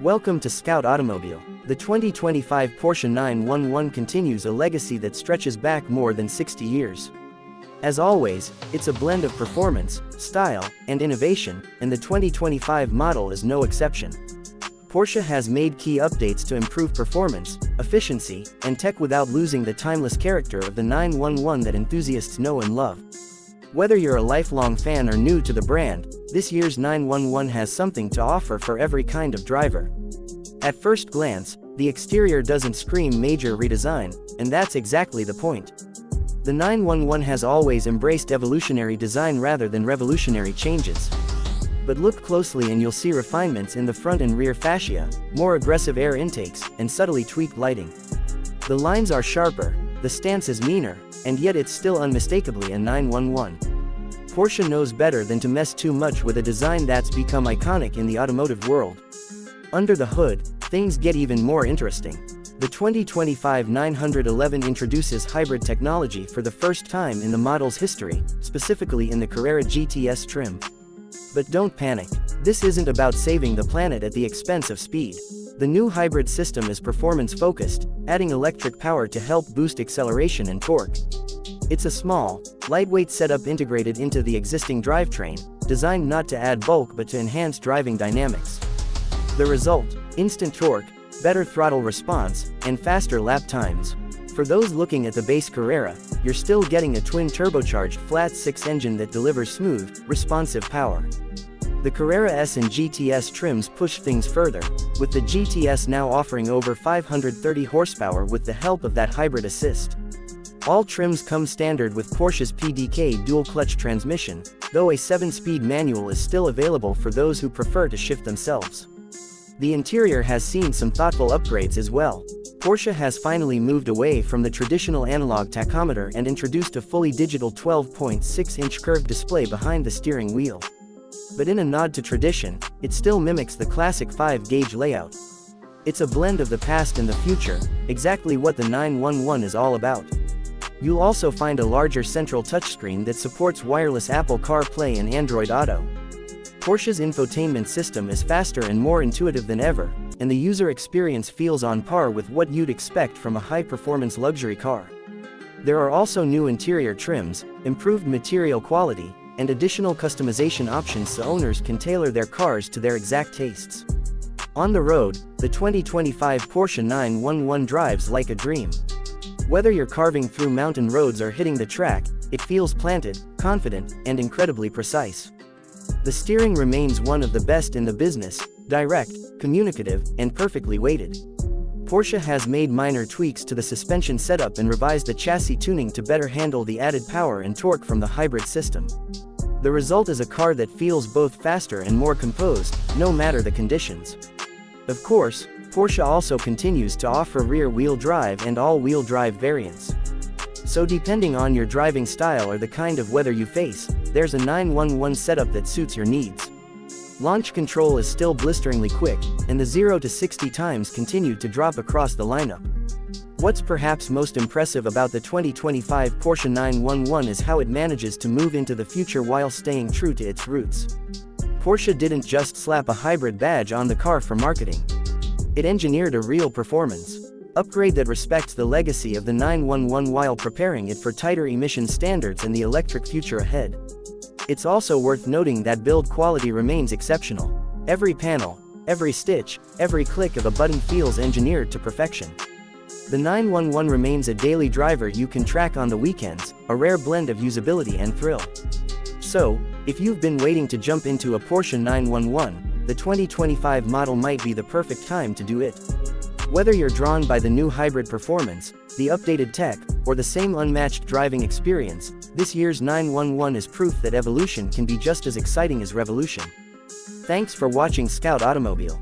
Welcome to Scout Automobile. The 2025 Porsche 911 continues a legacy that stretches back more than 60 years. As always, it's a blend of performance, style, and innovation, and the 2025 model is no exception. Porsche has made key updates to improve performance, efficiency, and tech without losing the timeless character of the 911 that enthusiasts know and love. Whether you're a lifelong fan or new to the brand, this year's 911 has something to offer for every kind of driver. At first glance, the exterior doesn't scream major redesign, and that's exactly the point. The 911 has always embraced evolutionary design rather than revolutionary changes. But look closely and you'll see refinements in the front and rear fascia, more aggressive air intakes, and subtly tweaked lighting. The lines are sharper, the stance is meaner, and yet it's still unmistakably a 911. Porsche knows better than to mess too much with a design that's become iconic in the automotive world. Under the hood, things get even more interesting. The 2025 911 introduces hybrid technology for the first time in the model's history, specifically in the Carrera GTS trim. But don't panic. This isn't about saving the planet at the expense of speed. The new hybrid system is performance-focused, adding electric power to help boost acceleration and torque. It's a small, lightweight setup integrated into the existing drivetrain, designed not to add bulk but to enhance driving dynamics. The result: instant torque, better throttle response, and faster lap times. For those looking at the base Carrera, you're still getting a twin-turbocharged flat-six engine that delivers smooth, responsive power. The Carrera S and GTS trims push things further, with the GTS now offering over 530 horsepower with the help of that hybrid assist. All trims come standard with Porsche's PDK dual-clutch transmission, though a 7-speed manual is still available for those who prefer to shift themselves. The interior has seen some thoughtful upgrades as well. Porsche has finally moved away from the traditional analog tachometer and introduced a fully digital 12.6-inch curved display behind the steering wheel. But in a nod to tradition, it still mimics the classic 5-gauge layout. It's a blend of the past and the future, exactly what the 911 is all about. You'll also find a larger central touchscreen that supports wireless Apple CarPlay and Android Auto. Porsche's infotainment system is faster and more intuitive than ever, and the user experience feels on par with what you'd expect from a high-performance luxury car. There are also new interior trims, improved material quality, and additional customization options so owners can tailor their cars to their exact tastes. On the road, the 2025 Porsche 911 drives like a dream. Whether you're carving through mountain roads or hitting the track, it feels planted, confident, and incredibly precise. The steering remains one of the best in the business, direct, communicative, and perfectly weighted. Porsche has made minor tweaks to the suspension setup and revised the chassis tuning to better handle the added power and torque from the hybrid system. The result is a car that feels both faster and more composed, no matter the conditions. Of course, Porsche also continues to offer rear-wheel drive and all-wheel drive variants. So depending on your driving style or the kind of weather you face, there's a 911 setup that suits your needs. Launch control is still blisteringly quick, and the 0 to 60 times continue to drop across the lineup. What's perhaps most impressive about the 2025 Porsche 911 is how it manages to move into the future while staying true to its roots. Porsche didn't just slap a hybrid badge on the car for marketing. It engineered a real performance upgrade that respects the legacy of the 911 while preparing it for tighter emission standards and the electric future ahead. It's also worth noting that build quality remains exceptional. Every panel, every stitch, every click of a button feels engineered to perfection. The 911 remains a daily driver you can track on the weekends, a rare blend of usability and thrill. So, if you've been waiting to jump into a Porsche 911, the 2025 model might be the perfect time to do it. Whether you're drawn by the new hybrid performance, the updated tech, or the same unmatched driving experience, this year's 911 is proof that evolution can be just as exciting as revolution. Thanks for watching Scout Automobile.